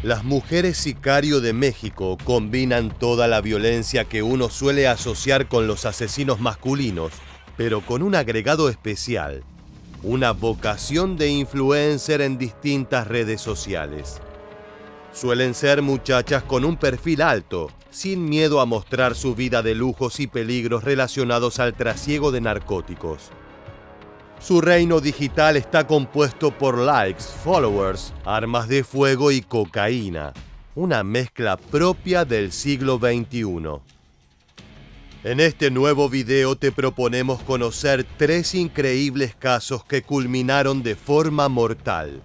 Las mujeres sicario de México combinan toda la violencia que uno suele asociar con los asesinos masculinos, pero con un agregado especial, una vocación de influencer en distintas redes sociales. Suelen ser muchachas con un perfil alto, sin miedo a mostrar su vida de lujos y peligros relacionados al trasiego de narcóticos. Su reino digital está compuesto por likes, followers, armas de fuego y cocaína, una mezcla propia del siglo XXI. En este nuevo video te proponemos conocer 3 increíbles casos que culminaron de forma mortal.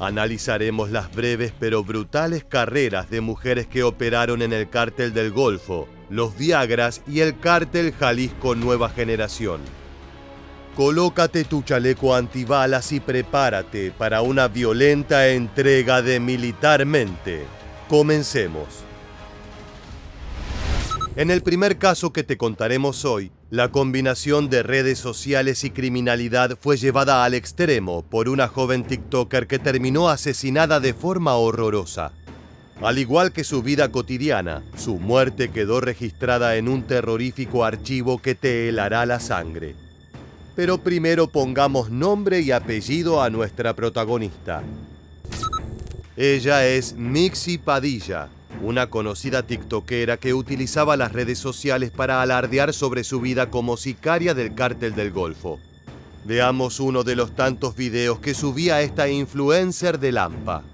Analizaremos las breves pero brutales carreras de mujeres que operaron en el Cártel del Golfo, los Viagras y el Cártel Jalisco Nueva Generación. Colócate tu chaleco antibalas y prepárate para una violenta entrega de Militarmente. Comencemos. En el primer caso que te contaremos hoy, la combinación de redes sociales y criminalidad fue llevada al extremo por una joven TikToker que terminó asesinada de forma horrorosa. Al igual que su vida cotidiana, su muerte quedó registrada en un terrorífico archivo que te helará la sangre. Pero primero pongamos nombre y apellido a nuestra protagonista. Ella es Mixi Padilla, una conocida tiktokera que utilizaba las redes sociales para alardear sobre su vida como sicaria del Cártel del Golfo. Veamos uno de los tantos videos que subía esta influencer de Lampa.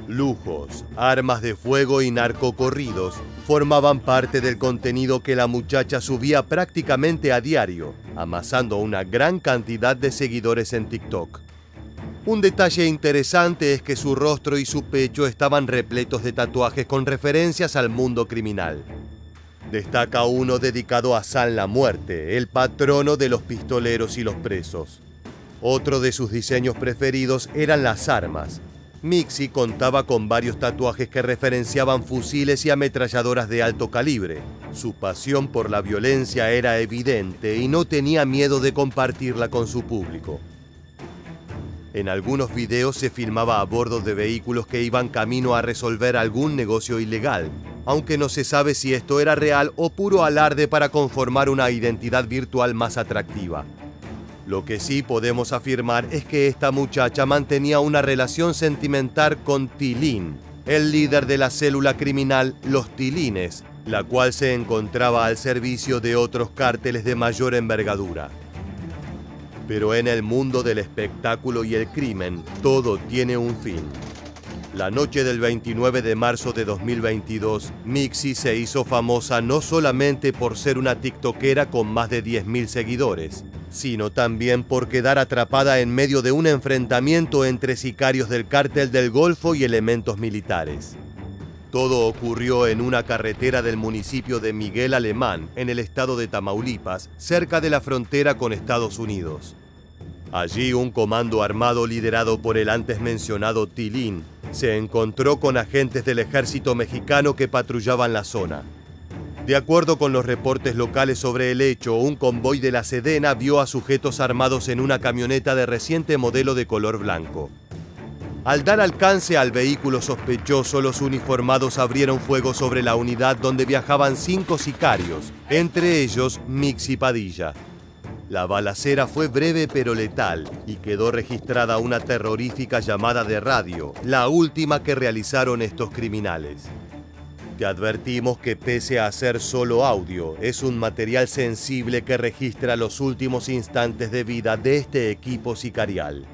Lujos, armas de fuego y narcocorridos formaban parte del contenido que la muchacha subía prácticamente a diario, amasando una gran cantidad de seguidores en TikTok. Un detalle interesante es que su rostro y su pecho estaban repletos de tatuajes con referencias al mundo criminal. Destaca uno dedicado a San la Muerte, el patrono de los pistoleros y los presos. Otro de sus diseños preferidos eran las armas. Mixi contaba con varios tatuajes que referenciaban fusiles y ametralladoras de alto calibre. Su pasión por la violencia era evidente y no tenía miedo de compartirla con su público. En algunos videos se filmaba a bordo de vehículos que iban camino a resolver algún negocio ilegal, aunque no se sabe si esto era real o puro alarde para conformar una identidad virtual más atractiva. Lo que sí podemos afirmar es que esta muchacha mantenía una relación sentimental con Tilín, el líder de la célula criminal Los Tilines, la cual se encontraba al servicio de otros cárteles de mayor envergadura. Pero en el mundo del espectáculo y el crimen, todo tiene un fin. La noche del 29 de marzo de 2022, Mixi se hizo famosa no solamente por ser una tiktokera con más de 10.000 seguidores, sino también por quedar atrapada en medio de un enfrentamiento entre sicarios del Cártel del Golfo y elementos militares. Todo ocurrió en una carretera del municipio de Miguel Alemán, en el estado de Tamaulipas, cerca de la frontera con Estados Unidos. Allí un comando armado liderado por el antes mencionado Tilín se encontró con agentes del ejército mexicano que patrullaban la zona. De acuerdo con los reportes locales sobre el hecho, un convoy de la Sedena vio a sujetos armados en una camioneta de reciente modelo de color blanco. Al dar alcance al vehículo sospechoso, los uniformados abrieron fuego sobre la unidad donde viajaban 5 sicarios, entre ellos Mixi Padilla. La balacera fue breve pero letal y quedó registrada una terrorífica llamada de radio, la última que realizaron estos criminales. Te advertimos que pese a ser solo audio, es un material sensible que registra los últimos instantes de vida de este equipo sicarial.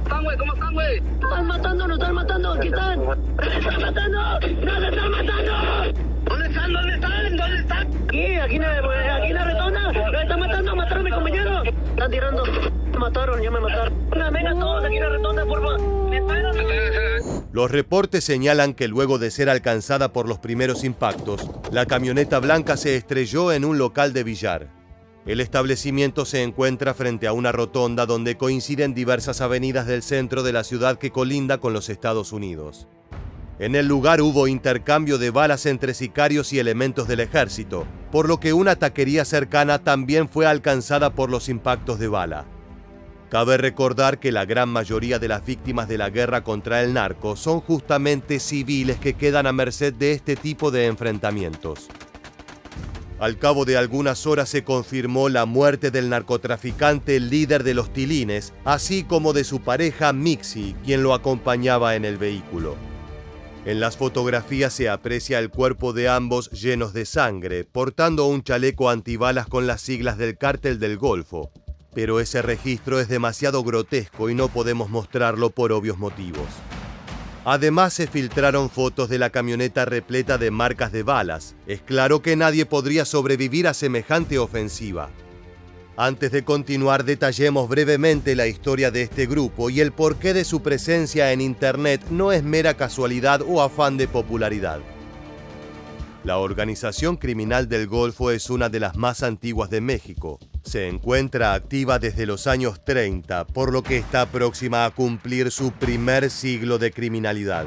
¿Cómo están, güey? Nos están matando, aquí están. ¡Nos están matando! ¡Nos están matando! ¿Dónde están? Aquí en la redonda. ¡Nos están matando! ¡Mataron a mi compañero! Están tirando. Ya me mataron. Vengan todos aquí en la redonda, por favor. ¡Me esperan! Los reportes señalan que luego de ser alcanzada por los primeros impactos, la camioneta blanca se estrelló en un local de billar. El establecimiento se encuentra frente a una rotonda donde coinciden diversas avenidas del centro de la ciudad que colinda con los Estados Unidos. En el lugar hubo intercambio de balas entre sicarios y elementos del ejército, por lo que una taquería cercana también fue alcanzada por los impactos de bala. Cabe recordar que la gran mayoría de las víctimas de la guerra contra el narco son justamente civiles que quedan a merced de este tipo de enfrentamientos. Al cabo de algunas horas se confirmó la muerte del narcotraficante líder de los Tilines, así como de su pareja Mixi, quien lo acompañaba en el vehículo. En las fotografías se aprecia el cuerpo de ambos llenos de sangre, portando un chaleco antibalas con las siglas del Cártel del Golfo. Pero ese registro es demasiado grotesco y no podemos mostrarlo por obvios motivos. Además se filtraron fotos de la camioneta repleta de marcas de balas. Es claro que nadie podría sobrevivir a semejante ofensiva. Antes de continuar, detallemos brevemente la historia de este grupo y el porqué de su presencia en Internet no es mera casualidad o afán de popularidad. La organización criminal del Golfo es una de las más antiguas de México. Se encuentra activa desde los años 30, por lo que está próxima a cumplir su primer siglo de criminalidad.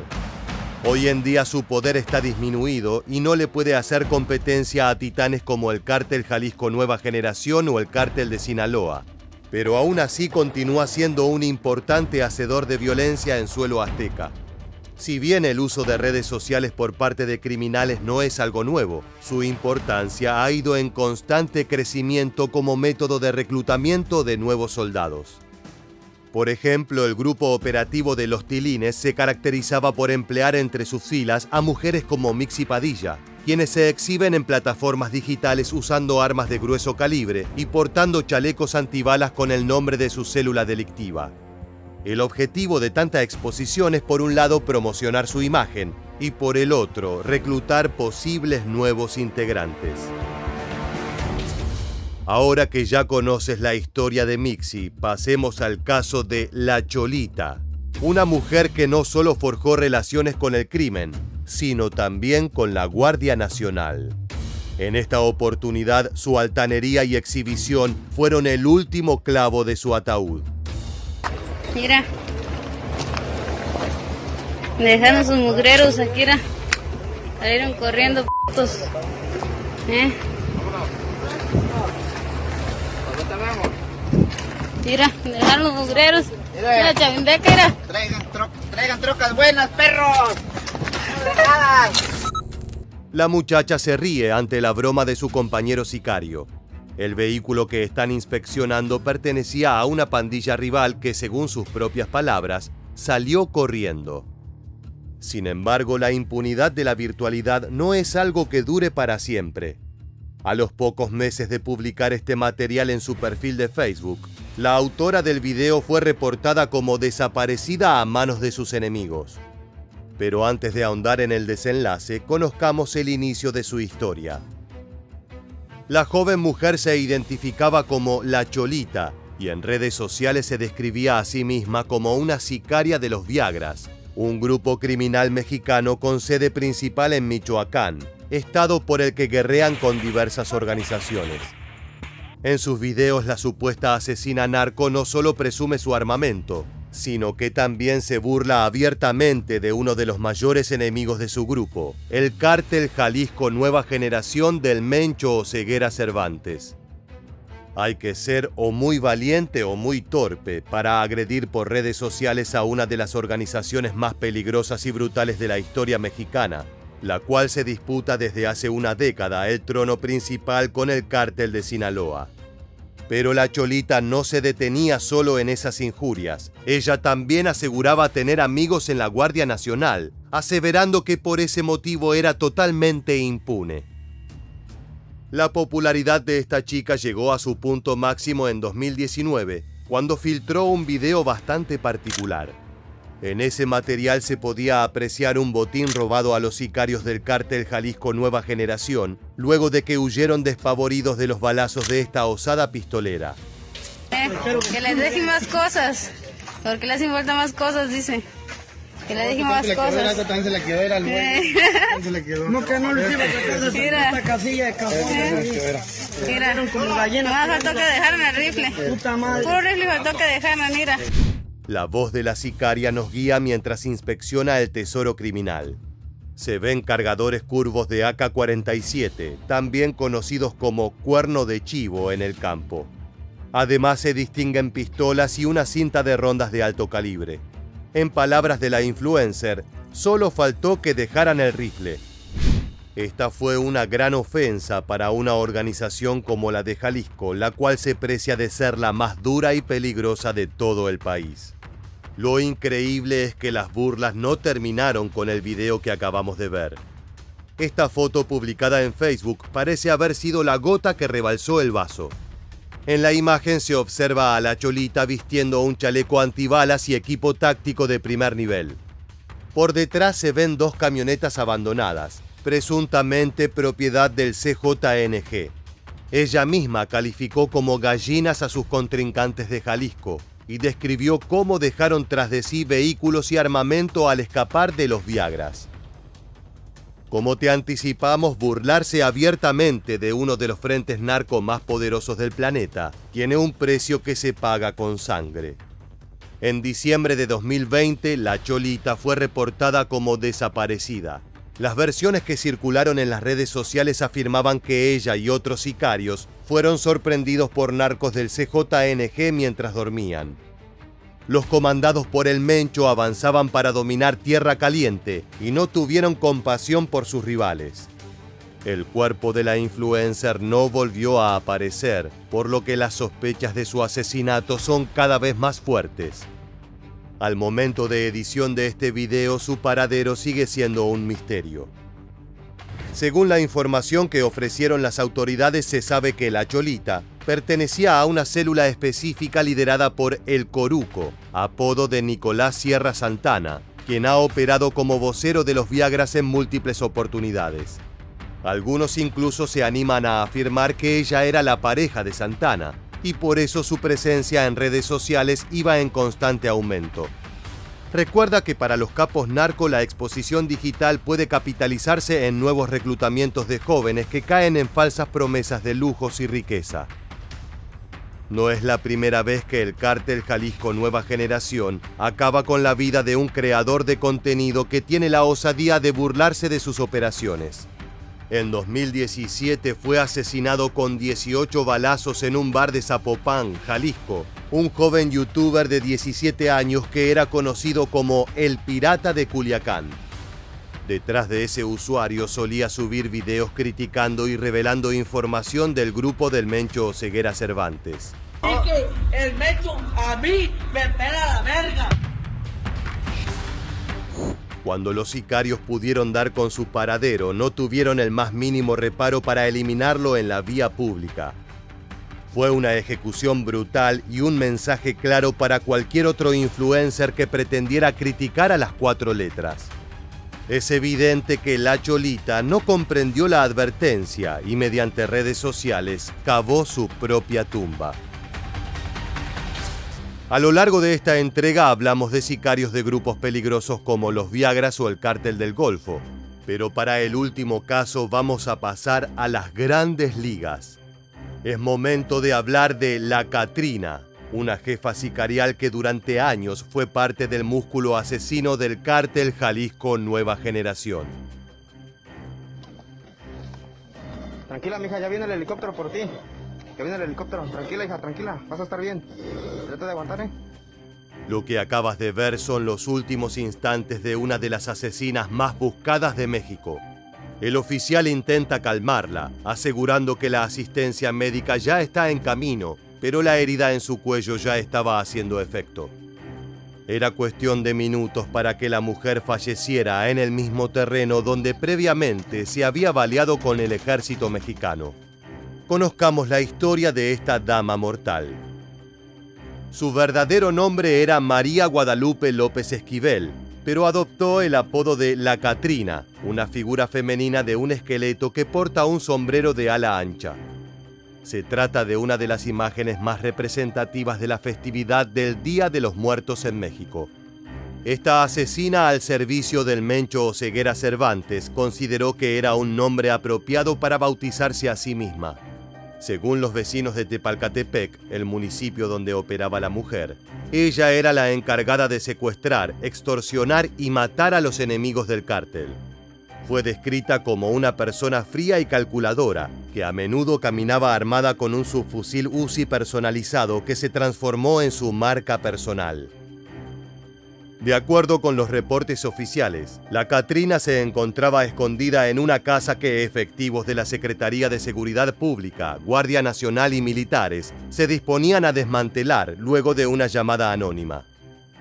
Hoy en día su poder está disminuido y no le puede hacer competencia a titanes como el Cártel Jalisco Nueva Generación o el Cártel de Sinaloa, pero aún así continúa siendo un importante hacedor de violencia en suelo azteca. Si bien el uso de redes sociales por parte de criminales no es algo nuevo, su importancia ha ido en constante crecimiento como método de reclutamiento de nuevos soldados. Por ejemplo, el grupo operativo de los Tilines se caracterizaba por emplear entre sus filas a mujeres como Mixi Padilla, quienes se exhiben en plataformas digitales usando armas de grueso calibre y portando chalecos antibalas con el nombre de su célula delictiva. El objetivo de tanta exposición es, por un lado, promocionar su imagen y, por el otro, reclutar posibles nuevos integrantes. Ahora que ya conoces la historia de Mixi, pasemos al caso de La Cholita, una mujer que no solo forjó relaciones con el crimen, sino también con la Guardia Nacional. En esta oportunidad, su altanería y exhibición fueron el último clavo de su ataúd. Mira, dejaron sus mugreros aquí, mira. Salieron corriendo, p***os. Mira, dejaron los mugreros. Mira, Chavindeca, mira. Traigan trocas buenas, perros. La muchacha se ríe ante la broma de su compañero sicario. El vehículo que están inspeccionando pertenecía a una pandilla rival que, según sus propias palabras, salió corriendo. Sin embargo, la impunidad de la virtualidad no es algo que dure para siempre. A los pocos meses de publicar este material en su perfil de Facebook, la autora del video fue reportada como desaparecida a manos de sus enemigos. Pero antes de ahondar en el desenlace, conozcamos el inicio de su historia. La joven mujer se identificaba como La Cholita y en redes sociales se describía a sí misma como una sicaria de los Viagras, un grupo criminal mexicano con sede principal en Michoacán, estado por el que guerrean con diversas organizaciones. En sus videos, la supuesta asesina narco no solo presume su armamento, sino que también se burla abiertamente de uno de los mayores enemigos de su grupo, el Cártel Jalisco Nueva Generación del Mencho Oseguera Cervantes. Hay que ser o muy valiente o muy torpe para agredir por redes sociales a una de las organizaciones más peligrosas y brutales de la historia mexicana, la cual se disputa desde hace una década el trono principal con el Cártel de Sinaloa. Pero la Cholita no se detenía solo en esas injurias. Ella también aseguraba tener amigos en la Guardia Nacional, aseverando que por ese motivo era totalmente impune. La popularidad de esta chica llegó a su punto máximo en 2019, cuando filtró un video bastante particular. En ese material se podía apreciar un botín robado a los sicarios del Cártel Jalisco Nueva Generación, luego de que huyeron despavoridos de los balazos de esta osada pistolera. Que les deje más cosas, porque les importa más cosas, dice. Que le deje más cosas. También se la quedó, era el güey. Se la quedó. No, que no le iba a sacar de esta casilla de cajón. Mira, como gallina. Más faltó que dejarme el rifle. Puta madre. Puro rifle faltó que dejarme, mira. La voz de la sicaria nos guía mientras inspecciona el tesoro criminal. Se ven cargadores curvos de AK-47, también conocidos como cuerno de chivo en el campo. Además se distinguen pistolas y una cinta de rondas de alto calibre. En palabras de la influencer, solo faltó que dejaran el rifle. Esta fue una gran ofensa para una organización como la de Jalisco, la cual se precia de ser la más dura y peligrosa de todo el país. Lo increíble es que las burlas no terminaron con el video que acabamos de ver. Esta foto publicada en Facebook parece haber sido la gota que rebalsó el vaso. En la imagen se observa a la Cholita vistiendo un chaleco antibalas y equipo táctico de primer nivel. Por detrás se ven dos camionetas abandonadas, presuntamente propiedad del CJNG. Ella misma calificó como gallinas a sus contrincantes de Jalisco y describió cómo dejaron tras de sí vehículos y armamento al escapar de los Viagras. Como te anticipamos, burlarse abiertamente de uno de los frentes narco más poderosos del planeta tiene un precio que se paga con sangre. En diciembre de 2020, la Cholita fue reportada como desaparecida. Las versiones que circularon en las redes sociales afirmaban que ella y otros sicarios fueron sorprendidos por narcos del CJNG mientras dormían. Los comandados por el Mencho avanzaban para dominar Tierra Caliente y no tuvieron compasión por sus rivales. El cuerpo de la influencer no volvió a aparecer, por lo que las sospechas de su asesinato son cada vez más fuertes. Al momento de edición de este video, su paradero sigue siendo un misterio. Según la información que ofrecieron las autoridades, se sabe que la Cholita pertenecía a una célula específica liderada por El Coruco, apodo de Nicolás Sierra Santana, quien ha operado como vocero de los Viagras en múltiples oportunidades. Algunos incluso se animan a afirmar que ella era la pareja de Santana, y por eso su presencia en redes sociales iba en constante aumento. Recuerda que para los capos narco la exposición digital puede capitalizarse en nuevos reclutamientos de jóvenes que caen en falsas promesas de lujos y riqueza. No es la primera vez que el cártel Jalisco Nueva Generación acaba con la vida de un creador de contenido que tiene la osadía de burlarse de sus operaciones. En 2017 fue asesinado con 18 balazos en un bar de Zapopan, Jalisco, un joven youtuber de 17 años que era conocido como El Pirata de Culiacán. Detrás de ese usuario solía subir videos criticando y revelando información del grupo del Mencho Oseguera Cervantes. Y que el Mencho a mí me pela la verga. Cuando los sicarios pudieron dar con su paradero, no tuvieron el más mínimo reparo para eliminarlo en la vía pública. Fue una ejecución brutal y un mensaje claro para cualquier otro influencer que pretendiera criticar a las cuatro letras. Es evidente que la Cholita no comprendió la advertencia y mediante redes sociales cavó su propia tumba. A lo largo de esta entrega hablamos de sicarios de grupos peligrosos como los Viagras o el Cártel del Golfo, pero para el último caso vamos a pasar a las grandes ligas. Es momento de hablar de La Catrina, una jefa sicarial que durante años fue parte del músculo asesino del Cártel Jalisco Nueva Generación. Tranquila, mija, ya viene el helicóptero por ti. Ya viene el helicóptero. Tranquila, hija, tranquila. Vas a estar bien. Trata de aguantar, ¿eh? Lo que acabas de ver son los últimos instantes de una de las asesinas más buscadas de México. El oficial intenta calmarla, asegurando que la asistencia médica ya está en camino, pero la herida en su cuello ya estaba haciendo efecto. Era cuestión de minutos para que la mujer falleciera en el mismo terreno donde previamente se había baleado con el ejército mexicano. Conozcamos la historia de esta dama mortal. Su verdadero nombre era María Guadalupe López Esquivel, pero adoptó el apodo de La Catrina, una figura femenina de un esqueleto que porta un sombrero de ala ancha. Se trata de una de las imágenes más representativas de la festividad del Día de los Muertos en México. Esta asesina al servicio del Mencho Oseguera Cervantes consideró que era un nombre apropiado para bautizarse a sí misma. Según los vecinos de Tepalcatepec, el municipio donde operaba la mujer, ella era la encargada de secuestrar, extorsionar y matar a los enemigos del cártel. Fue descrita como una persona fría y calculadora, que a menudo caminaba armada con un subfusil Uzi personalizado que se transformó en su marca personal. De acuerdo con los reportes oficiales, la Katrina se encontraba escondida en una casa que efectivos de la Secretaría de Seguridad Pública, Guardia Nacional y militares se disponían a desmantelar luego de una llamada anónima.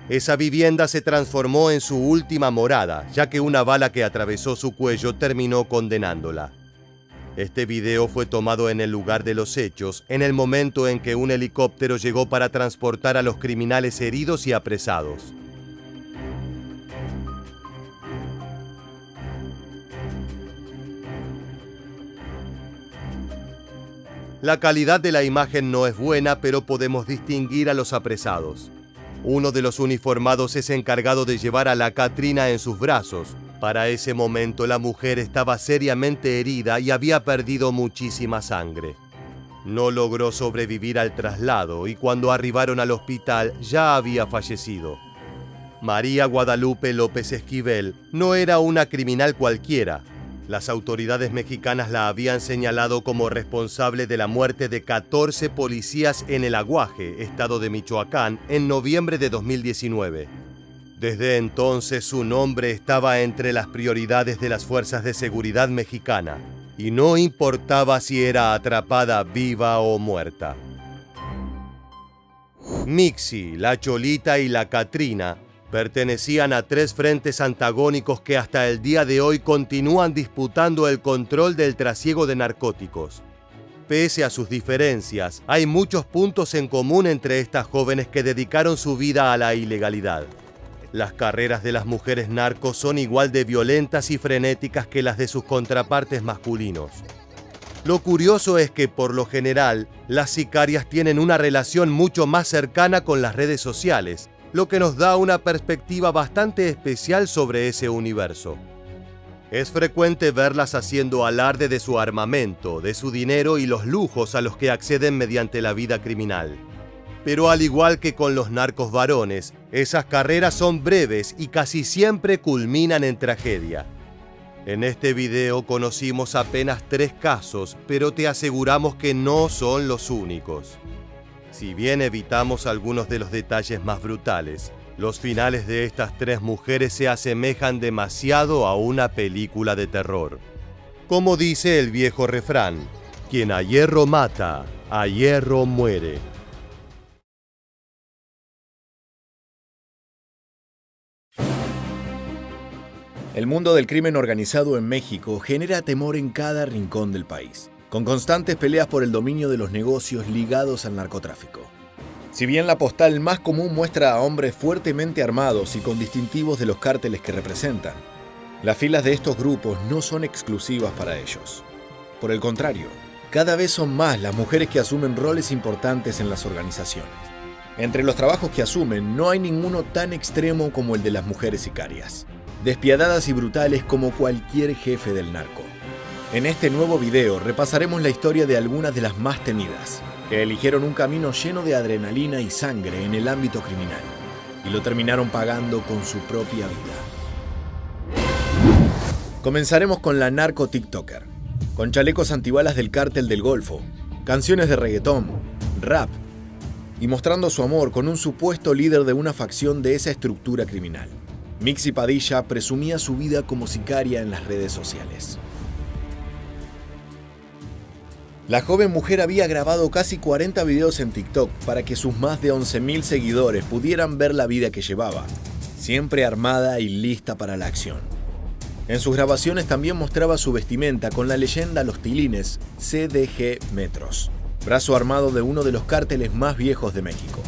Esa vivienda se transformó en su última morada, ya que una bala que atravesó su cuello terminó condenándola. Este video fue tomado en el lugar de los hechos, en el momento en que un helicóptero llegó para transportar a los criminales heridos y apresados. La calidad de la imagen no es buena, pero podemos distinguir a los apresados. Uno de los uniformados es encargado de llevar a la Katrina en sus brazos. Para ese momento la mujer estaba seriamente herida y había perdido muchísima sangre. No logró sobrevivir al traslado y cuando arribaron al hospital ya había fallecido. María Guadalupe López Esquivel no era una criminal cualquiera. Las autoridades mexicanas la habían señalado como responsable de la muerte de 14 policías en El Aguaje, estado de Michoacán, en noviembre de 2019. Desde entonces su nombre estaba entre las prioridades de las fuerzas de seguridad mexicana, y no importaba si era atrapada viva o muerta. Mixi, la Cholita y la Katrina pertenecían a 3 frentes antagónicos que hasta el día de hoy continúan disputando el control del trasiego de narcóticos. Pese a sus diferencias, hay muchos puntos en común entre estas jóvenes que dedicaron su vida a la ilegalidad. Las carreras de las mujeres narcos son igual de violentas y frenéticas que las de sus contrapartes masculinos. Lo curioso es que, por lo general, las sicarias tienen una relación mucho más cercana con las redes sociales, lo que nos da una perspectiva bastante especial sobre ese universo. Es frecuente verlas haciendo alarde de su armamento, de su dinero y los lujos a los que acceden mediante la vida criminal. Pero al igual que con los narcos varones, esas carreras son breves y casi siempre culminan en tragedia. En este video conocimos apenas 3 casos, pero te aseguramos que no son los únicos. Si bien evitamos algunos de los detalles más brutales, los finales de estas 3 mujeres se asemejan demasiado a una película de terror. Como dice el viejo refrán, quien a hierro mata, a hierro muere. El mundo del crimen organizado en México genera temor en cada rincón del país, con constantes peleas por el dominio de los negocios ligados al narcotráfico. Si bien la postal más común muestra a hombres fuertemente armados y con distintivos de los cárteles que representan, las filas de estos grupos no son exclusivas para ellos. Por el contrario, cada vez son más las mujeres que asumen roles importantes en las organizaciones. Entre los trabajos que asumen no hay ninguno tan extremo como el de las mujeres sicarias, despiadadas y brutales como cualquier jefe del narco. En este nuevo video repasaremos la historia de algunas de las más temidas, que eligieron un camino lleno de adrenalina y sangre en el ámbito criminal, y lo terminaron pagando con su propia vida. Comenzaremos con la narco TikToker, con chalecos antibalas del Cártel del Golfo, canciones de reggaetón, rap, y mostrando su amor con un supuesto líder de una facción de esa estructura criminal. Mixi Padilla presumía su vida como sicaria en las redes sociales. La joven mujer había grabado casi 40 videos en TikTok para que sus más de 11.000 seguidores pudieran ver la vida que llevaba, siempre armada y lista para la acción. En sus grabaciones también mostraba su vestimenta con la leyenda Los Tilines CDG Metros, brazo armado de uno de los cárteles más viejos de México.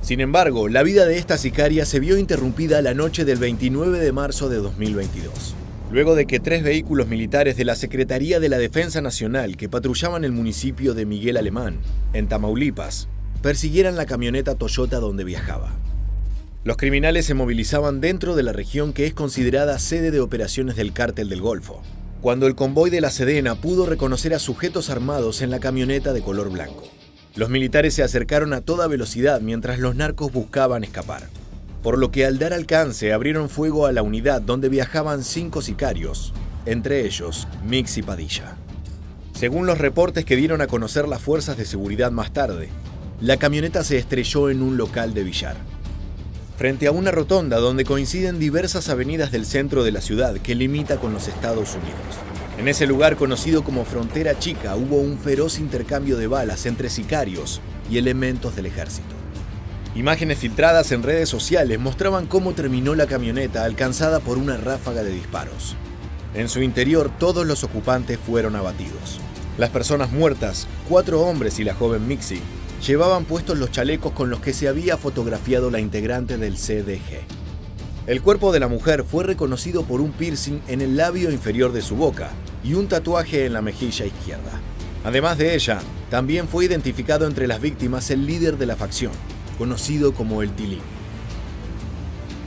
Sin embargo, la vida de esta sicaria se vio interrumpida la noche del 29 de marzo de 2022. Luego de que 3 vehículos militares de la Secretaría de la Defensa Nacional que patrullaban el municipio de Miguel Alemán, en Tamaulipas, persiguieran la camioneta Toyota donde viajaba. Los criminales se movilizaban dentro de la región que es considerada sede de operaciones del Cártel del Golfo, cuando el convoy de la Sedena pudo reconocer a sujetos armados en la camioneta de color blanco. Los militares se acercaron a toda velocidad mientras los narcos buscaban escapar, por lo que al dar alcance abrieron fuego a la unidad donde viajaban 5 sicarios, entre ellos Mixi Padilla. Según los reportes que dieron a conocer las fuerzas de seguridad más tarde, la camioneta se estrelló en un local de billar, frente a una rotonda donde coinciden diversas avenidas del centro de la ciudad que limita con los Estados Unidos. En ese lugar conocido como Frontera Chica hubo un feroz intercambio de balas entre sicarios y elementos del ejército. Imágenes filtradas en redes sociales mostraban cómo terminó la camioneta alcanzada por una ráfaga de disparos. En su interior todos los ocupantes fueron abatidos. Las personas muertas, 4 hombres y la joven Mixi, llevaban puestos los chalecos con los que se había fotografiado la integrante del CDG. El cuerpo de la mujer fue reconocido por un piercing en el labio inferior de su boca y un tatuaje en la mejilla izquierda. Además de ella, también fue identificado entre las víctimas el líder de la facción, conocido como el Tilín.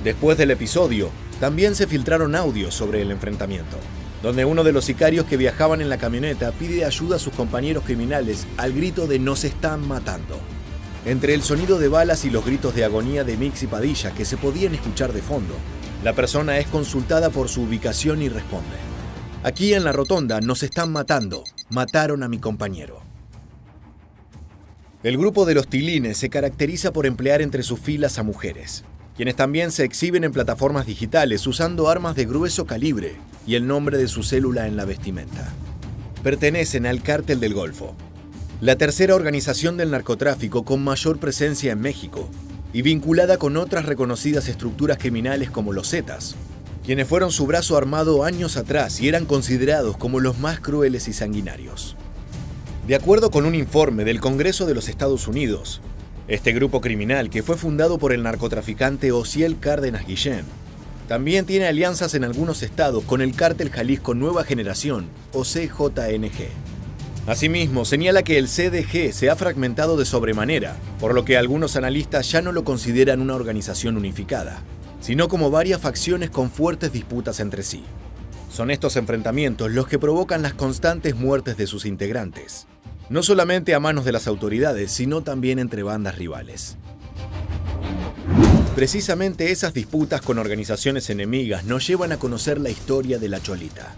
Después del episodio, también se filtraron audios sobre el enfrentamiento, donde uno de los sicarios que viajaban en la camioneta pide ayuda a sus compañeros criminales al grito de "nos están matando". Entre el sonido de balas y los gritos de agonía de Mixi Padilla que se podían escuchar de fondo, la persona es consultada por su ubicación y responde: "Aquí en la rotonda nos están matando, mataron a mi compañero". El grupo de los Tilines se caracteriza por emplear entre sus filas a mujeres, quienes también se exhiben en plataformas digitales usando armas de grueso calibre y el nombre de su célula en la vestimenta. Pertenecen al Cártel del Golfo, la tercera organización del narcotráfico con mayor presencia en México y vinculada con otras reconocidas estructuras criminales como los Zetas, quienes fueron su brazo armado años atrás y eran considerados como los más crueles y sanguinarios. De acuerdo con un informe del Congreso de los Estados Unidos, este grupo criminal, que fue fundado por el narcotraficante Osiel Cárdenas Guillén, también tiene alianzas en algunos estados con el Cártel Jalisco Nueva Generación, o CJNG. Asimismo, señala que el CDG se ha fragmentado de sobremanera, por lo que algunos analistas ya no lo consideran una organización unificada, sino como varias facciones con fuertes disputas entre sí. Son estos enfrentamientos los que provocan las constantes muertes de sus integrantes, no solamente a manos de las autoridades, sino también entre bandas rivales. Precisamente esas disputas con organizaciones enemigas nos llevan a conocer la historia de La Cholita.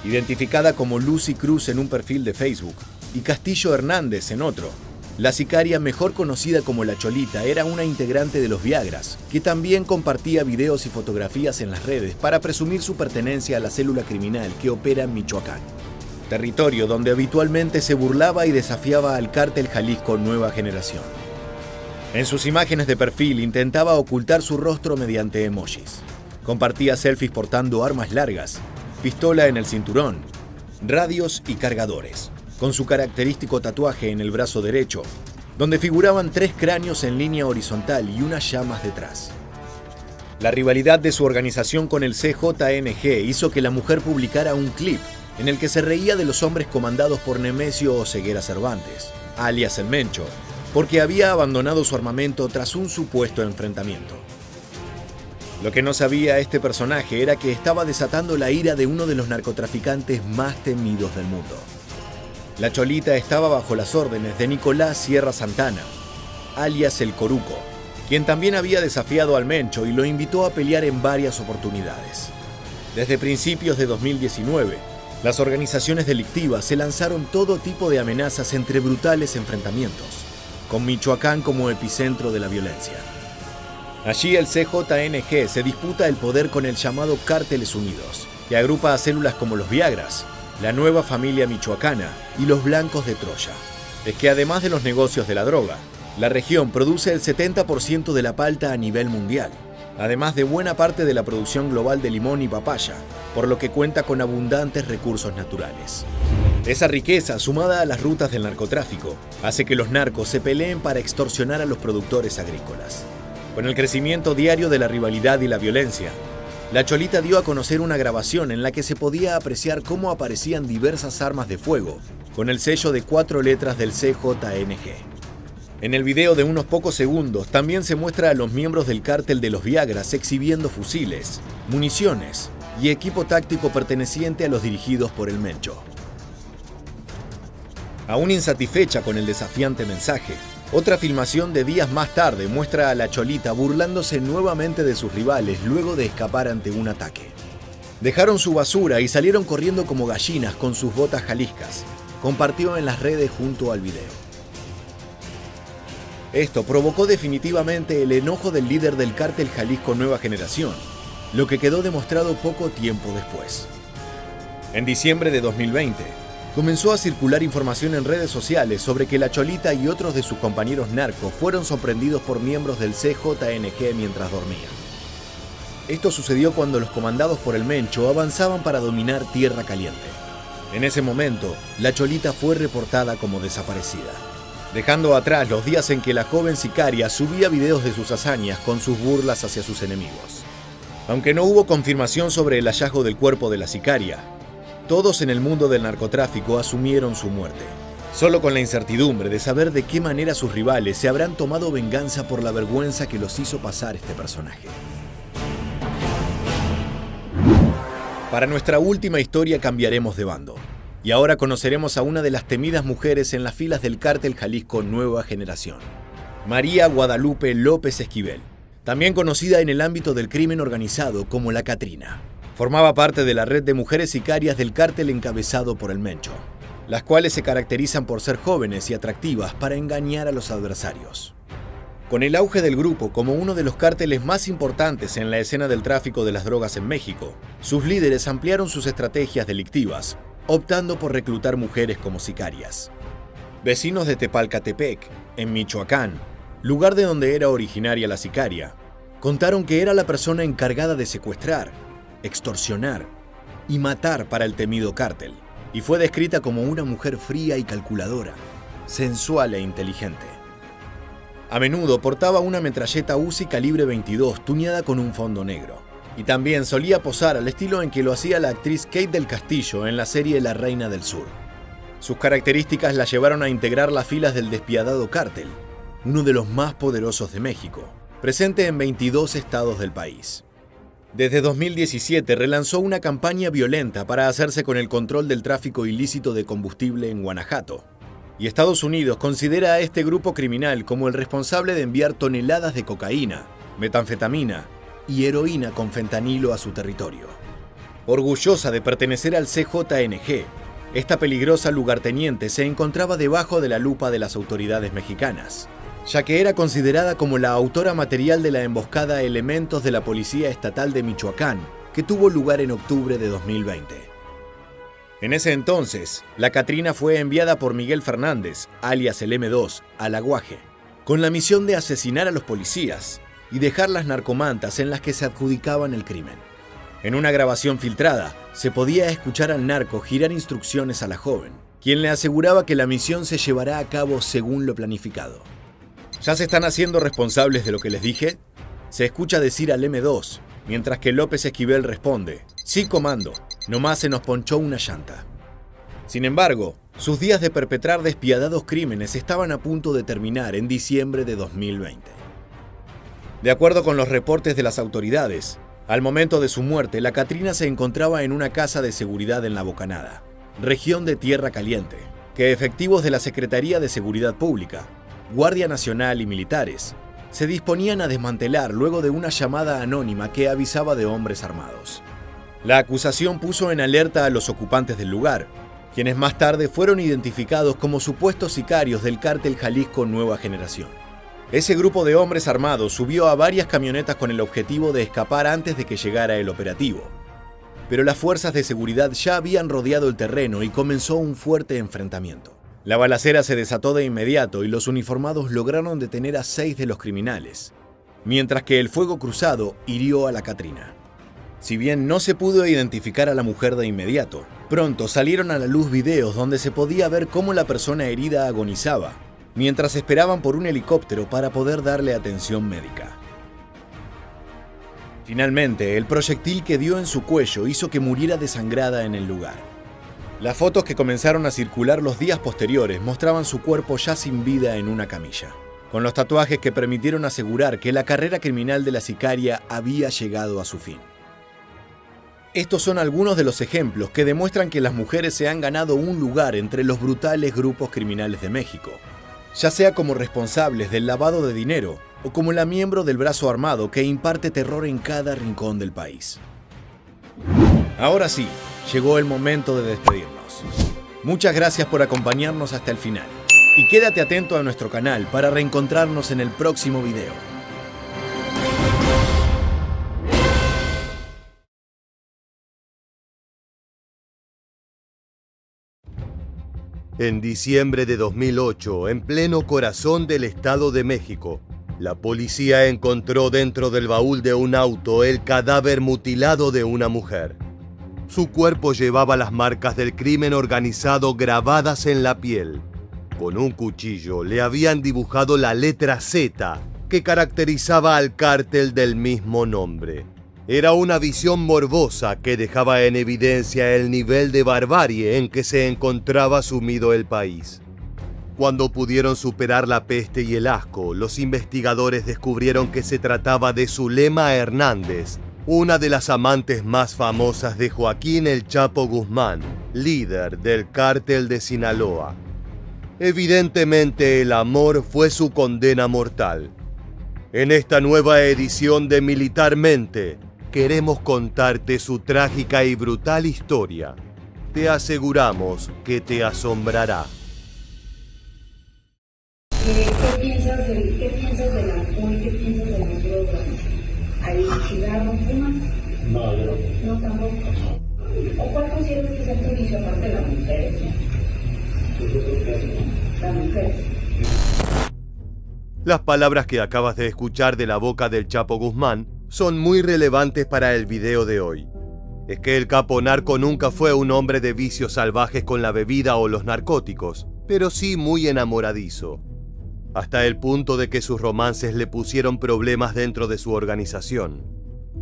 Identificada como Lucy Cruz en un perfil de Facebook y Castillo Hernández en otro, la sicaria mejor conocida como La Cholita era una integrante de los Viagras, que también compartía videos y fotografías en las redes para presumir su pertenencia a la célula criminal que opera en Michoacán, territorio donde habitualmente se burlaba y desafiaba al Cártel Jalisco Nueva Generación. En sus imágenes de perfil intentaba ocultar su rostro mediante emojis. Compartía selfies portando armas largas, pistola en el cinturón, radios y cargadores, con su característico tatuaje en el brazo derecho, donde figuraban 3 cráneos en línea horizontal y unas llamas detrás. La rivalidad de su organización con el CJNG hizo que la mujer publicara un clip en el que se reía de los hombres comandados por Nemesio Oseguera Cervantes, alias El Mencho, porque había abandonado su armamento tras un supuesto enfrentamiento. Lo que no sabía este personaje era que estaba desatando la ira de uno de los narcotraficantes más temidos del mundo. La Cholita estaba bajo las órdenes de Nicolás Sierra Santana, alias El Coruco, quien también había desafiado al Mencho y lo invitó a pelear en varias oportunidades. Desde principios de 2019, las organizaciones delictivas se lanzaron todo tipo de amenazas entre brutales enfrentamientos, con Michoacán como epicentro de la violencia. Allí el CJNG se disputa el poder con el llamado Cárteles Unidos, que agrupa a células como los Viagras, la Nueva Familia Michoacana y los Blancos de Troya. Es que además de los negocios de la droga, la región produce el 70% de la palta a nivel mundial, además de buena parte de la producción global de limón y papaya, por lo que cuenta con abundantes recursos naturales. Esa riqueza, sumada a las rutas del narcotráfico, hace que los narcos se peleen para extorsionar a los productores agrícolas. Con el crecimiento diario de la rivalidad y la violencia, La Cholita dio a conocer una grabación en la que se podía apreciar cómo aparecían diversas armas de fuego, con el sello de 4 letras del CJNG. En el video de unos pocos segundos también se muestra a los miembros del cártel de los Viagras exhibiendo fusiles, municiones y equipo táctico perteneciente a los dirigidos por el Mencho. Aún insatisfecha con el desafiante mensaje, otra filmación de días más tarde muestra a La Cholita burlándose nuevamente de sus rivales luego de escapar ante un ataque. Dejaron su basura y salieron corriendo como gallinas con sus botas jaliscas. Compartió en las redes junto al video. Esto provocó definitivamente el enojo del líder del cártel Jalisco Nueva Generación, lo que quedó demostrado poco tiempo después. En diciembre de 2020, comenzó a circular información en redes sociales sobre que La Cholita y otros de sus compañeros narcos fueron sorprendidos por miembros del CJNG mientras dormían. Esto sucedió cuando los comandados por el Mencho avanzaban para dominar Tierra Caliente. En ese momento, La Cholita fue reportada como desaparecida, dejando atrás los días en que la joven sicaria subía videos de sus hazañas con sus burlas hacia sus enemigos. Aunque no hubo confirmación sobre el hallazgo del cuerpo de la sicaria, todos en el mundo del narcotráfico asumieron su muerte, solo con la incertidumbre de saber de qué manera sus rivales se habrán tomado venganza por la vergüenza que los hizo pasar este personaje. Para nuestra última historia cambiaremos de bando, y ahora conoceremos a una de las temidas mujeres en las filas del cártel Jalisco Nueva Generación, María Guadalupe López Esquivel, también conocida en el ámbito del crimen organizado como La Catrina. Formaba parte de la red de mujeres sicarias del cártel encabezado por el Mencho, las cuales se caracterizan por ser jóvenes y atractivas para engañar a los adversarios. Con el auge del grupo como uno de los cárteles más importantes en la escena del tráfico de las drogas en México, sus líderes ampliaron sus estrategias delictivas, optando por reclutar mujeres como sicarias. Vecinos de Tepalcatepec, en Michoacán, lugar de donde era originaria la sicaria, contaron que era la persona encargada de secuestrar, extorsionar y matar para el temido cártel, y fue descrita como una mujer fría y calculadora, sensual e inteligente. A menudo portaba una metralleta Uzi calibre 22 tuneada con un fondo negro, y también solía posar al estilo en que lo hacía la actriz Kate del Castillo en la serie La Reina del Sur. Sus características la llevaron a integrar las filas del despiadado cártel, uno de los más poderosos de México, presente en 22 estados del país. Desde 2017 relanzó una campaña violenta para hacerse con el control del tráfico ilícito de combustible en Guanajuato. Y Estados Unidos considera a este grupo criminal como el responsable de enviar toneladas de cocaína, metanfetamina y heroína con fentanilo a su territorio. Orgullosa de pertenecer al CJNG, esta peligrosa lugarteniente se encontraba debajo de la lupa de las autoridades mexicanas, ya que era considerada como la autora material de la emboscada Elementos de la Policía Estatal de Michoacán, que tuvo lugar en octubre de 2020. En ese entonces, La Catrina fue enviada por Miguel Fernández, alias el M2, al Aguaje, con la misión de asesinar a los policías y dejar las narcomantas en las que se adjudicaban el crimen. En una grabación filtrada, se podía escuchar al narco girar instrucciones a la joven, quien le aseguraba que la misión se llevará a cabo según lo planificado. ¿Ya se están haciendo responsables de lo que les dije? Se escucha decir al M2, mientras que López Esquivel responde: sí, comando, nomás se nos ponchó una llanta. Sin embargo, sus días de perpetrar despiadados crímenes estaban a punto de terminar en diciembre de 2020. De acuerdo con los reportes de las autoridades, al momento de su muerte, La Catrina se encontraba en una casa de seguridad en La Bocanada, región de Tierra Caliente, que efectivos de la Secretaría de Seguridad Pública, Guardia Nacional y militares se disponían a desmantelar luego de una llamada anónima que avisaba de hombres armados. La acusación puso en alerta a los ocupantes del lugar, quienes más tarde fueron identificados como supuestos sicarios del cártel Jalisco Nueva Generación. Ese grupo de hombres armados subió a varias camionetas con el objetivo de escapar antes de que llegara el operativo. Pero las fuerzas de seguridad ya habían rodeado el terreno y comenzó un fuerte enfrentamiento. La balacera se desató de inmediato y los uniformados lograron detener a 6 de los criminales, mientras que el fuego cruzado hirió a La Catrina. Si bien no se pudo identificar a la mujer de inmediato, pronto salieron a la luz videos donde se podía ver cómo la persona herida agonizaba, mientras esperaban por un helicóptero para poder darle atención médica. Finalmente, el proyectil que dio en su cuello hizo que muriera desangrada en el lugar. Las fotos que comenzaron a circular los días posteriores mostraban su cuerpo ya sin vida en una camilla, con los tatuajes que permitieron asegurar que la carrera criminal de la sicaria había llegado a su fin. Estos son algunos de los ejemplos que demuestran que las mujeres se han ganado un lugar entre los brutales grupos criminales de México, ya sea como responsables del lavado de dinero o como la miembro del brazo armado que imparte terror en cada rincón del país. Ahora sí, llegó el momento de despedirnos. Muchas gracias por acompañarnos hasta el final. Y quédate atento a nuestro canal para reencontrarnos en el próximo video. En diciembre de 2008, en pleno corazón del Estado de México, la policía encontró dentro del baúl de un auto el cadáver mutilado de una mujer. Su cuerpo llevaba las marcas del crimen organizado grabadas en la piel. Con un cuchillo le habían dibujado la letra Z, que caracterizaba al cártel del mismo nombre. Era una visión morbosa que dejaba en evidencia el nivel de barbarie en que se encontraba sumido el país. Cuando pudieron superar la peste y el asco, los investigadores descubrieron que se trataba de Zulema Hernández, una de las amantes más famosas de Joaquín El Chapo Guzmán, líder del cártel de Sinaloa. Evidentemente, el amor fue su condena mortal. En esta nueva edición de Militarmente, queremos contarte su trágica y brutal historia. Te aseguramos que te asombrará. ¿Qué piensas del alcohol? ¿Qué piensas de las drogas? ¿Hay cigarros, fumas? No, yo no. No, tampoco. ¿O cuál consideras que es tu vicio aparte de las mujeres? Las mujeres. Las palabras que acabas de escuchar de la boca del Chapo Guzmán son muy relevantes para el video de hoy. Es que el capo narco nunca fue un hombre de vicios salvajes con la bebida o los narcóticos, pero sí muy enamoradizo. Hasta el punto de que sus romances le pusieron problemas dentro de su organización.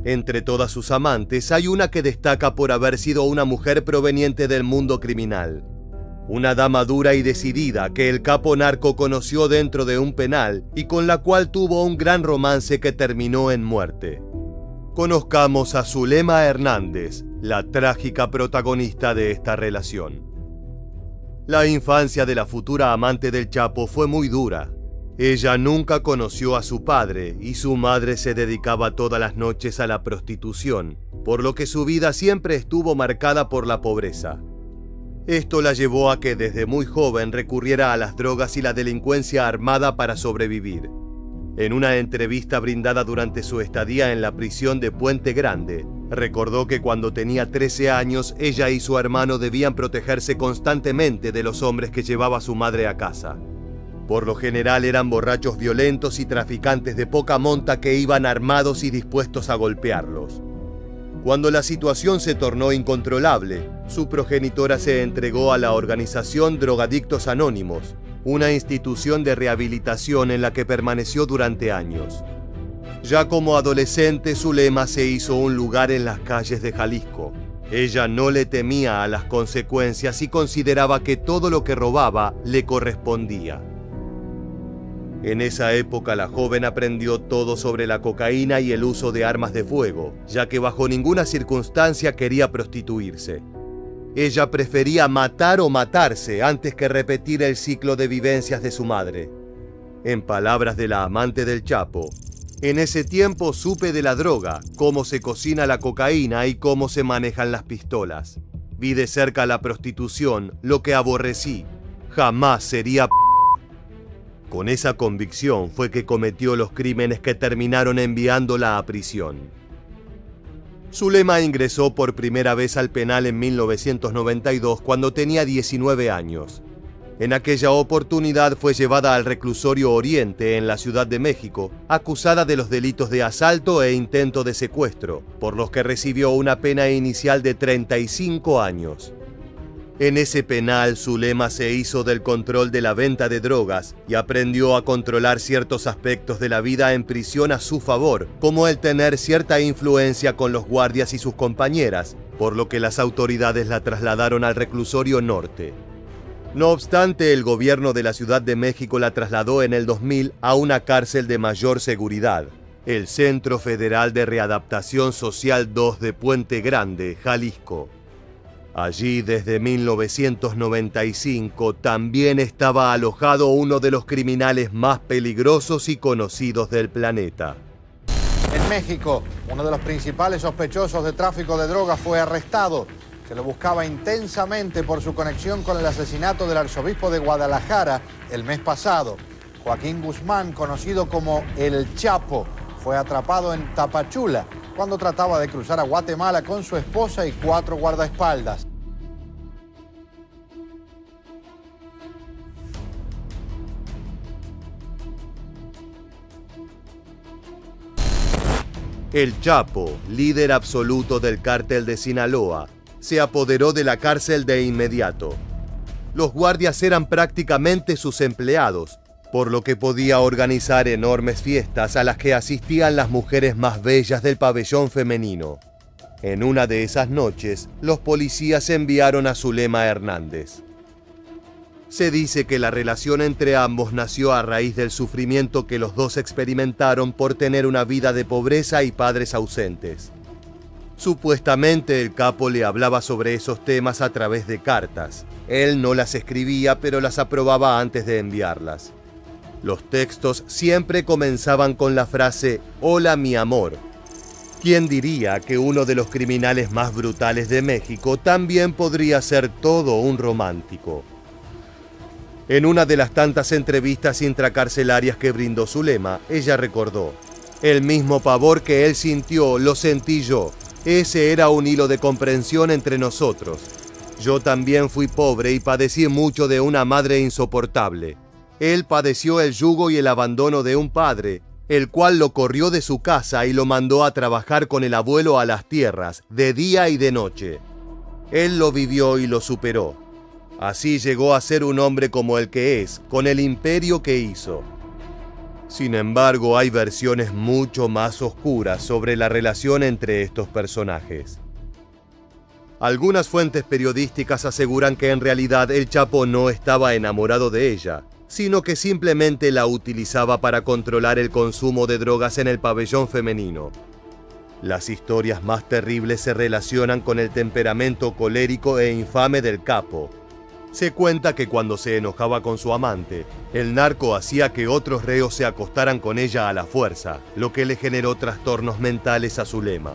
Entre todas sus amantes hay una que destaca por haber sido una mujer proveniente del mundo criminal. Una dama dura y decidida que el capo narco conoció dentro de un penal y con la cual tuvo un gran romance que terminó en muerte. Conozcamos a Zulema Hernández, la trágica protagonista de esta relación. La infancia de la futura amante del Chapo fue muy dura. Ella nunca conoció a su padre y su madre se dedicaba todas las noches a la prostitución, por lo que su vida siempre estuvo marcada por la pobreza. Esto la llevó a que desde muy joven recurriera a las drogas y la delincuencia armada para sobrevivir. En una entrevista brindada durante su estadía en la prisión de Puente Grande, recordó que cuando tenía 13 años ella y su hermano debían protegerse constantemente de los hombres que llevaba su madre a casa. Por lo general eran borrachos violentos y traficantes de poca monta que iban armados y dispuestos a golpearlos. Cuando la situación se tornó incontrolable, su progenitora se entregó a la organización Drogadictos Anónimos, una institución de rehabilitación en la que permaneció durante años. Ya como adolescente, Zulema se hizo un lugar en las calles de Jalisco. Ella no le temía a las consecuencias y consideraba que todo lo que robaba le correspondía. En esa época la joven aprendió todo sobre la cocaína y el uso de armas de fuego, ya que bajo ninguna circunstancia quería prostituirse. Ella prefería matar o matarse antes que repetir el ciclo de vivencias de su madre. En palabras de la amante del Chapo, en ese tiempo supe de la droga, cómo se cocina la cocaína y cómo se manejan las pistolas. Vi de cerca la prostitución, lo que aborrecí. Jamás sería Con esa convicción fue que cometió los crímenes que terminaron enviándola a prisión. Zulema ingresó por primera vez al penal en 1992 cuando tenía 19 años. En aquella oportunidad fue llevada al reclusorio Oriente en la Ciudad de México, acusada de los delitos de asalto e intento de secuestro, por los que recibió una pena inicial de 35 años. En ese penal, Zulema se hizo del control de la venta de drogas y aprendió a controlar ciertos aspectos de la vida en prisión a su favor, como el tener cierta influencia con los guardias y sus compañeras, por lo que las autoridades la trasladaron al reclusorio norte. No obstante, el gobierno de la Ciudad de México la trasladó en el 2000 a una cárcel de mayor seguridad, el Centro Federal de Readaptación Social 2 de Puente Grande, Jalisco. Allí, desde 1995, también estaba alojado uno de los criminales más peligrosos y conocidos del planeta. En México, uno de los principales sospechosos de tráfico de drogas fue arrestado. Se lo buscaba intensamente por su conexión con el asesinato del arzobispo de Guadalajara el mes pasado. Joaquín Guzmán, conocido como El Chapo, fue atrapado en Tapachula cuando trataba de cruzar a Guatemala con su esposa y 4 guardaespaldas. El Chapo, líder absoluto del cártel de Sinaloa, se apoderó de la cárcel de inmediato. Los guardias eran prácticamente sus empleados, por lo que podía organizar enormes fiestas a las que asistían las mujeres más bellas del pabellón femenino. En una de esas noches, los policías enviaron a Zulema Hernández. Se dice que la relación entre ambos nació a raíz del sufrimiento que los dos experimentaron por tener una vida de pobreza y padres ausentes. Supuestamente el capo le hablaba sobre esos temas a través de cartas. Él no las escribía, pero las aprobaba antes de enviarlas. Los textos siempre comenzaban con la frase «Hola, mi amor». ¿Quién diría que uno de los criminales más brutales de México también podría ser todo un romántico? En una de las tantas entrevistas intracarcelarias que brindó Zulema, ella recordó: «El mismo pavor que él sintió, lo sentí yo. Ese era un hilo de comprensión entre nosotros. Yo también fui pobre y padecí mucho de una madre insoportable. Él padeció el yugo y el abandono de un padre, el cual lo corrió de su casa y lo mandó a trabajar con el abuelo a las tierras, de día y de noche. Él lo vivió y lo superó. Así llegó a ser un hombre como el que es, con el imperio que hizo». Sin embargo, hay versiones mucho más oscuras sobre la relación entre estos personajes. Algunas fuentes periodísticas aseguran que en realidad el Chapo no estaba enamorado de ella, sino que simplemente la utilizaba para controlar el consumo de drogas en el pabellón femenino. Las historias más terribles se relacionan con el temperamento colérico e infame del capo. Se cuenta que cuando se enojaba con su amante, el narco hacía que otros reos se acostaran con ella a la fuerza, lo que le generó trastornos mentales a Zulema.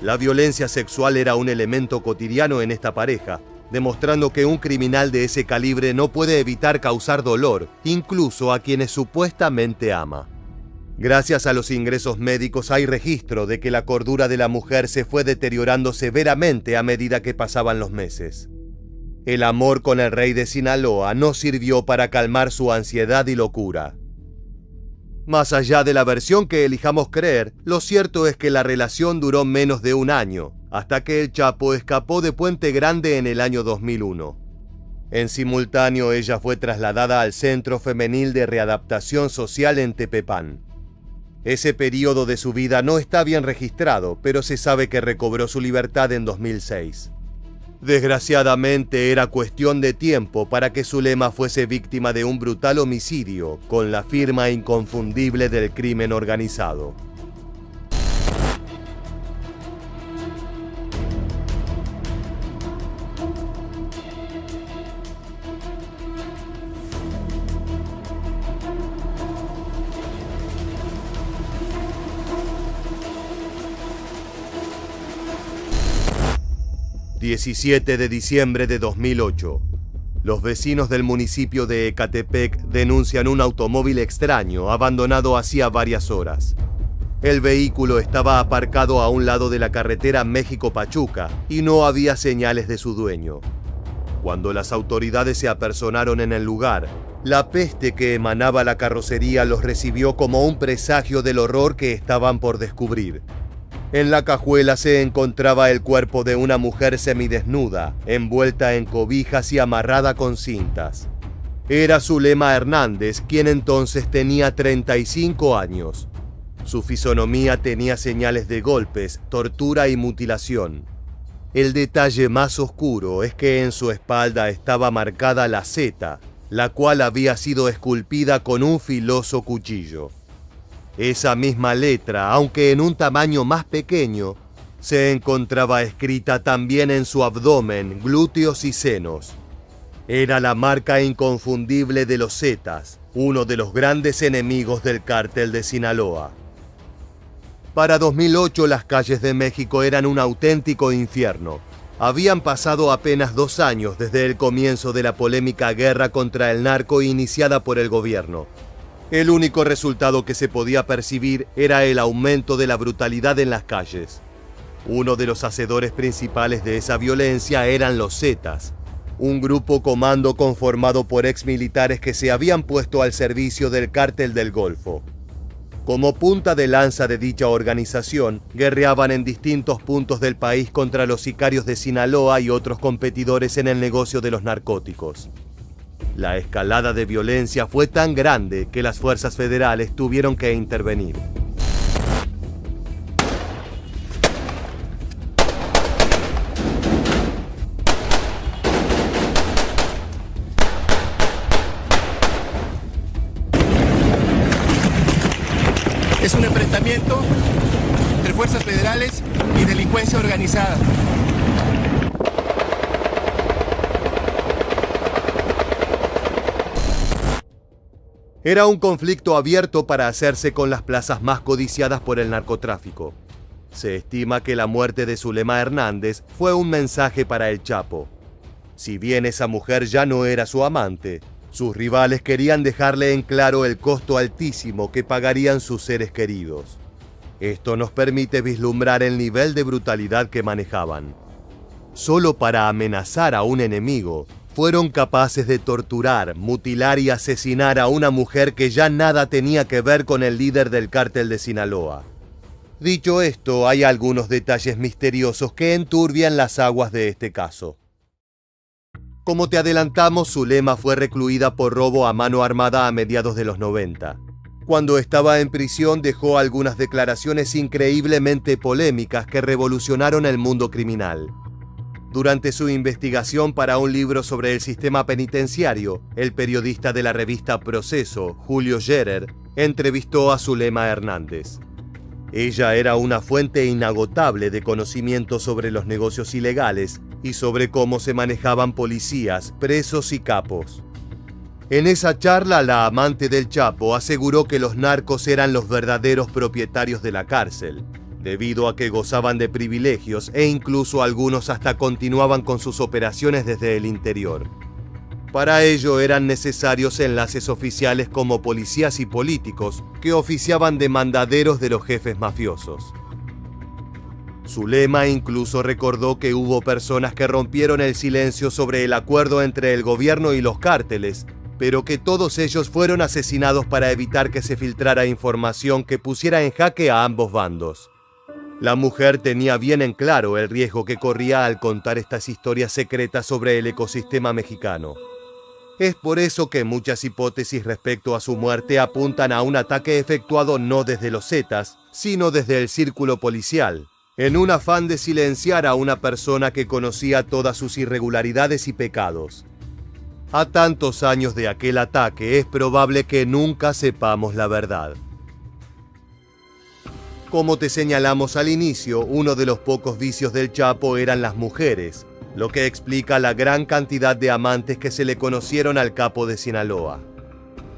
La violencia sexual era un elemento cotidiano en esta pareja, demostrando que un criminal de ese calibre no puede evitar causar dolor, incluso a quienes supuestamente ama. Gracias a los ingresos médicos hay registro de que la cordura de la mujer se fue deteriorando severamente a medida que pasaban los meses. El amor con el rey de Sinaloa no sirvió para calmar su ansiedad y locura. Más allá de la versión que elijamos creer, lo cierto es que la relación duró menos de un año, hasta que el Chapo escapó de Puente Grande en el año 2001. En simultáneo, ella fue trasladada al Centro Femenil de Readaptación Social en Tepepán. Ese periodo de su vida no está bien registrado, pero se sabe que recobró su libertad en 2006. Desgraciadamente era cuestión de tiempo para que Zulema fuese víctima de un brutal homicidio con la firma inconfundible del crimen organizado. ...17 de diciembre de 2008... Los vecinos del municipio de Ecatepec denuncian un automóvil extraño abandonado hacía varias horas. El vehículo estaba aparcado a un lado de la carretera México-Pachuca y no había señales de su dueño. Cuando las autoridades se apersonaron en el lugar, la peste que emanaba la carrocería los recibió como un presagio del horror que estaban por descubrir. En la cajuela se encontraba el cuerpo de una mujer semidesnuda, envuelta en cobijas y amarrada con cintas. Era Zulema Hernández, quien entonces tenía 35 años. Su fisonomía tenía señales de golpes, tortura y mutilación. El detalle más oscuro es que en su espalda estaba marcada la Z, la cual había sido esculpida con un filoso cuchillo. Esa misma letra, aunque en un tamaño más pequeño, se encontraba escrita también en su abdomen, glúteos y senos. Era la marca inconfundible de los Zetas, uno de los grandes enemigos del cártel de Sinaloa. Para 2008 las calles de México eran un auténtico infierno. Habían pasado apenas 2 años desde el comienzo de la polémica guerra contra el narco iniciada por el gobierno. El único resultado que se podía percibir era el aumento de la brutalidad en las calles. Uno de los hacedores principales de esa violencia eran los Zetas, un grupo comando conformado por exmilitares que se habían puesto al servicio del Cártel del Golfo. Como punta de lanza de dicha organización, guerreaban en distintos puntos del país contra los sicarios de Sinaloa y otros competidores en el negocio de los narcóticos. La escalada de violencia fue tan grande que las fuerzas federales tuvieron que intervenir. Es un enfrentamiento entre fuerzas federales y delincuencia organizada. Era un conflicto abierto para hacerse con las plazas más codiciadas por el narcotráfico. Se estima que la muerte de Zulema Hernández fue un mensaje para el Chapo. Si bien esa mujer ya no era su amante, sus rivales querían dejarle en claro el costo altísimo que pagarían sus seres queridos. Esto nos permite vislumbrar el nivel de brutalidad que manejaban. Solo para amenazar a un enemigo, fueron capaces de torturar, mutilar y asesinar a una mujer que ya nada tenía que ver con el líder del cártel de Sinaloa. Dicho esto, hay algunos detalles misteriosos que enturbian las aguas de este caso. Como te adelantamos, Zulema fue recluida por robo a mano armada a mediados de los 90. Cuando estaba en prisión dejó algunas declaraciones increíblemente polémicas que revolucionaron el mundo criminal. Durante su investigación para un libro sobre el sistema penitenciario, el periodista de la revista Proceso, Julio Scherer, entrevistó a Zulema Hernández. Ella era una fuente inagotable de conocimiento sobre los negocios ilegales y sobre cómo se manejaban policías, presos y capos. En esa charla, la amante del Chapo aseguró que los narcos eran los verdaderos propietarios de la cárcel, debido a que gozaban de privilegios e incluso algunos hasta continuaban con sus operaciones desde el interior. Para ello eran necesarios enlaces oficiales como policías y políticos que oficiaban de mandaderos de los jefes mafiosos. Zulema incluso recordó que hubo personas que rompieron el silencio sobre el acuerdo entre el gobierno y los cárteles, pero que todos ellos fueron asesinados para evitar que se filtrara información que pusiera en jaque a ambos bandos. La mujer tenía bien en claro el riesgo que corría al contar estas historias secretas sobre el ecosistema mexicano. Es por eso que muchas hipótesis respecto a su muerte apuntan a un ataque efectuado no desde los Zetas, sino desde el círculo policial, en un afán de silenciar a una persona que conocía todas sus irregularidades y pecados. A tantos años de aquel ataque es probable que nunca sepamos la verdad. Como te señalamos al inicio, uno de los pocos vicios del Chapo eran las mujeres, lo que explica la gran cantidad de amantes que se le conocieron al capo de Sinaloa.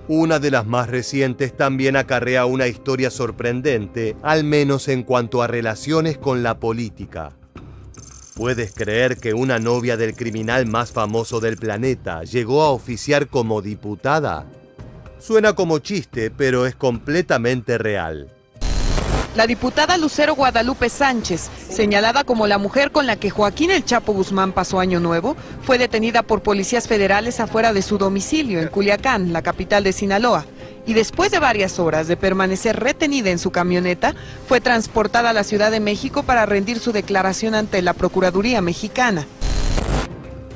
Una de las más recientes también acarrea una historia sorprendente, al menos en cuanto a relaciones con la política. ¿Puedes creer que una novia del criminal más famoso del planeta llegó a oficiar como diputada? Suena como chiste, pero es completamente real. La diputada Lucero Guadalupe Sánchez, señalada como la mujer con la que Joaquín El Chapo Guzmán pasó Año Nuevo, fue detenida por policías federales afuera de su domicilio en Culiacán, la capital de Sinaloa, y después de varias horas de permanecer retenida en su camioneta, fue transportada a la Ciudad de México para rendir su declaración ante la Procuraduría Mexicana.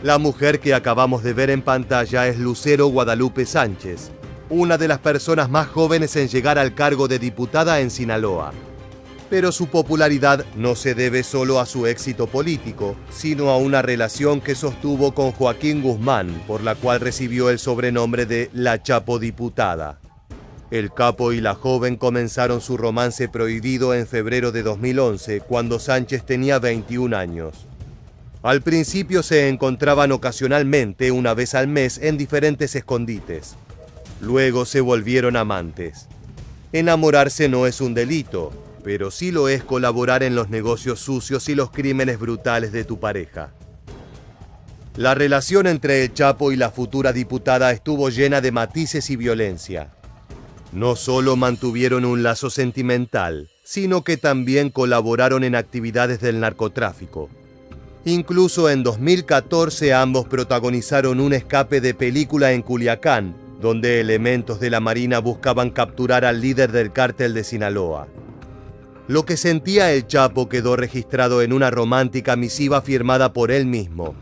La mujer que acabamos de ver en pantalla es Lucero Guadalupe Sánchez, una de las personas más jóvenes en llegar al cargo de diputada en Sinaloa. Pero su popularidad no se debe solo a su éxito político, sino a una relación que sostuvo con Joaquín Guzmán, por la cual recibió el sobrenombre de la Chapo Diputada. El capo y la joven comenzaron su romance prohibido en febrero de 2011, cuando Sánchez tenía 21 años. Al principio se encontraban ocasionalmente, una vez al mes, en diferentes escondites. Luego se volvieron amantes. Enamorarse no es un delito, pero sí lo es colaborar en los negocios sucios y los crímenes brutales de tu pareja. La relación entre el Chapo y la futura diputada estuvo llena de matices y violencia. No solo mantuvieron un lazo sentimental, sino que también colaboraron en actividades del narcotráfico. Incluso en 2014 ambos protagonizaron un escape de película en Culiacán, donde elementos de la Marina buscaban capturar al líder del cártel de Sinaloa. Lo que sentía el Chapo quedó registrado en una romántica misiva firmada por él mismo.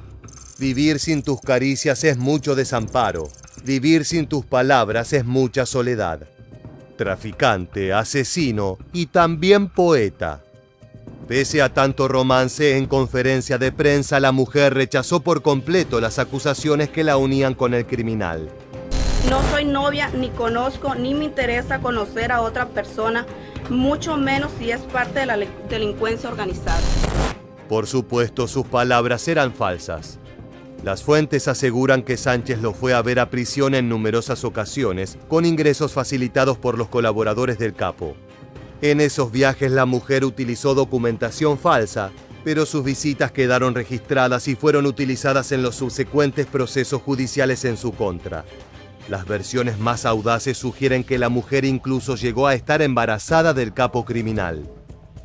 Vivir sin tus caricias es mucho desamparo. Vivir sin tus palabras es mucha soledad. Traficante, asesino y también poeta. Pese a tanto romance, en conferencia de prensa la mujer rechazó por completo las acusaciones que la unían con el criminal. No soy novia, ni conozco, ni me interesa conocer a otra persona, mucho menos si es parte de la delincuencia organizada. Por supuesto, sus palabras eran falsas. Las fuentes aseguran que Sánchez lo fue a ver a prisión en numerosas ocasiones, con ingresos facilitados por los colaboradores del capo. En esos viajes la mujer utilizó documentación falsa, pero sus visitas quedaron registradas y fueron utilizadas en los subsecuentes procesos judiciales en su contra. Las versiones más audaces sugieren que la mujer incluso llegó a estar embarazada del capo criminal.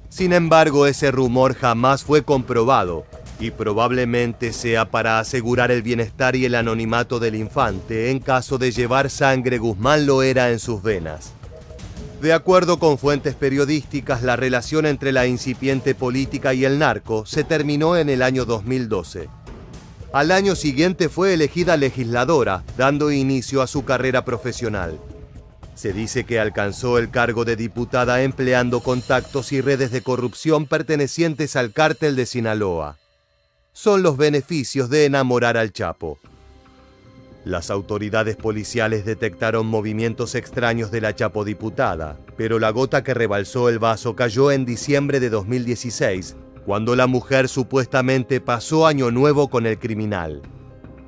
Sin embargo, ese rumor jamás fue comprobado, y probablemente sea para asegurar el bienestar y el anonimato del infante en caso de llevar sangre Guzmán Loera en sus venas. De acuerdo con fuentes periodísticas, la relación entre la incipiente política y el narco se terminó en el año 2012. Al año siguiente fue elegida legisladora, dando inicio a su carrera profesional. Se dice que alcanzó el cargo de diputada empleando contactos y redes de corrupción pertenecientes al cártel de Sinaloa. Son los beneficios de enamorar al Chapo. Las autoridades policiales detectaron movimientos extraños de la Chapo diputada, pero la gota que rebalsó el vaso cayó en diciembre de 2016, cuando la mujer supuestamente pasó Año Nuevo con el criminal.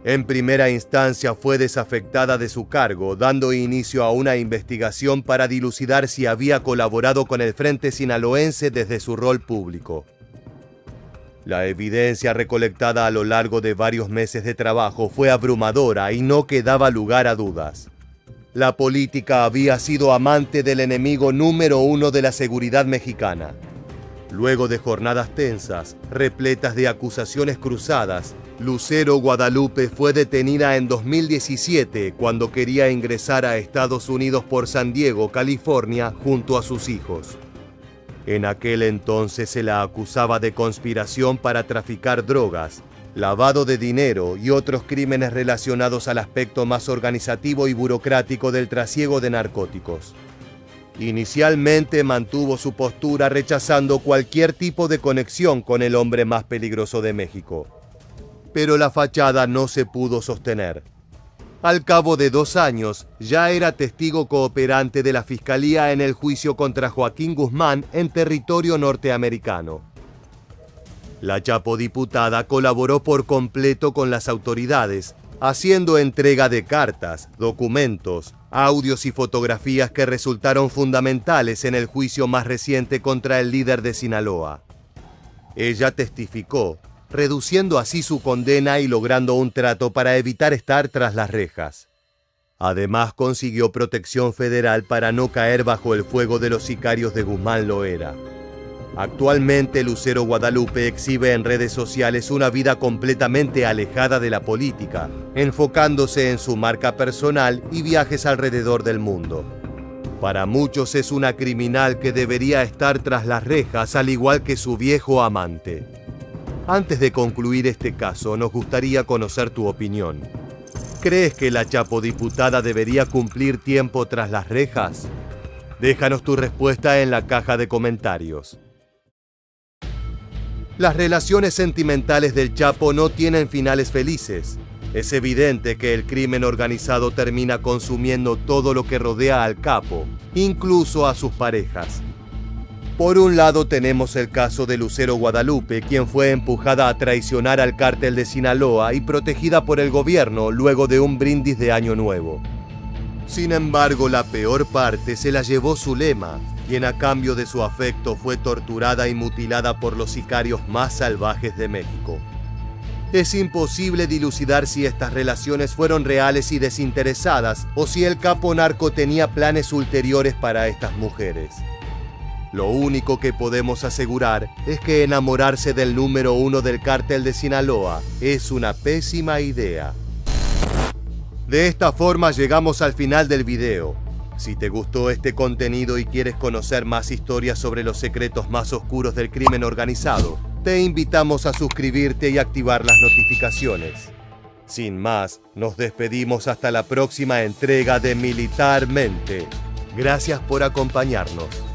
En primera instancia fue desafectada de su cargo, dando inicio a una investigación para dilucidar si había colaborado con el Frente Sinaloense desde su rol público. La evidencia recolectada a lo largo de varios meses de trabajo fue abrumadora y no quedaba lugar a dudas. La política había sido amante del enemigo número uno de la seguridad mexicana. Luego de jornadas tensas, repletas de acusaciones cruzadas, Lucero Guadalupe fue detenida en 2017 cuando quería ingresar a Estados Unidos por San Diego, California, junto a sus hijos. En aquel entonces se la acusaba de conspiración para traficar drogas, lavado de dinero y otros crímenes relacionados al aspecto más organizativo y burocrático del trasiego de narcóticos. Inicialmente mantuvo su postura rechazando cualquier tipo de conexión con el hombre más peligroso de México. Pero la fachada no se pudo sostener. Al cabo de 2 años, ya era testigo cooperante de la Fiscalía en el juicio contra Joaquín Guzmán en territorio norteamericano. La Chapo diputada colaboró por completo con las autoridades, haciendo entrega de cartas, documentos, audios y fotografías que resultaron fundamentales en el juicio más reciente contra el líder de Sinaloa. Ella testificó, reduciendo así su condena y logrando un trato para evitar estar tras las rejas. Además, consiguió protección federal para no caer bajo el fuego de los sicarios de Guzmán Loera. Actualmente, Lucero Guadalupe exhibe en redes sociales una vida completamente alejada de la política, enfocándose en su marca personal y viajes alrededor del mundo. Para muchos es una criminal que debería estar tras las rejas, al igual que su viejo amante. Antes de concluir este caso, nos gustaría conocer tu opinión. ¿Crees que la Chapo diputada debería cumplir tiempo tras las rejas? Déjanos tu respuesta en la caja de comentarios. Las relaciones sentimentales del Chapo no tienen finales felices. Es evidente que el crimen organizado termina consumiendo todo lo que rodea al capo, incluso a sus parejas. Por un lado tenemos el caso de Lucero Guadalupe, quien fue empujada a traicionar al cártel de Sinaloa y protegida por el gobierno luego de un brindis de Año Nuevo. Sin embargo, la peor parte se la llevó Zulema, quien a cambio de su afecto fue torturada y mutilada por los sicarios más salvajes de México. Es imposible dilucidar si estas relaciones fueron reales y desinteresadas o si el capo narco tenía planes ulteriores para estas mujeres. Lo único que podemos asegurar es que enamorarse del número 1 del cártel de Sinaloa es una pésima idea. De esta forma llegamos al final del video. Si te gustó este contenido y quieres conocer más historias sobre los secretos más oscuros del crimen organizado, te invitamos a suscribirte y activar las notificaciones. Sin más, nos despedimos hasta la próxima entrega de Militarmente. Gracias por acompañarnos.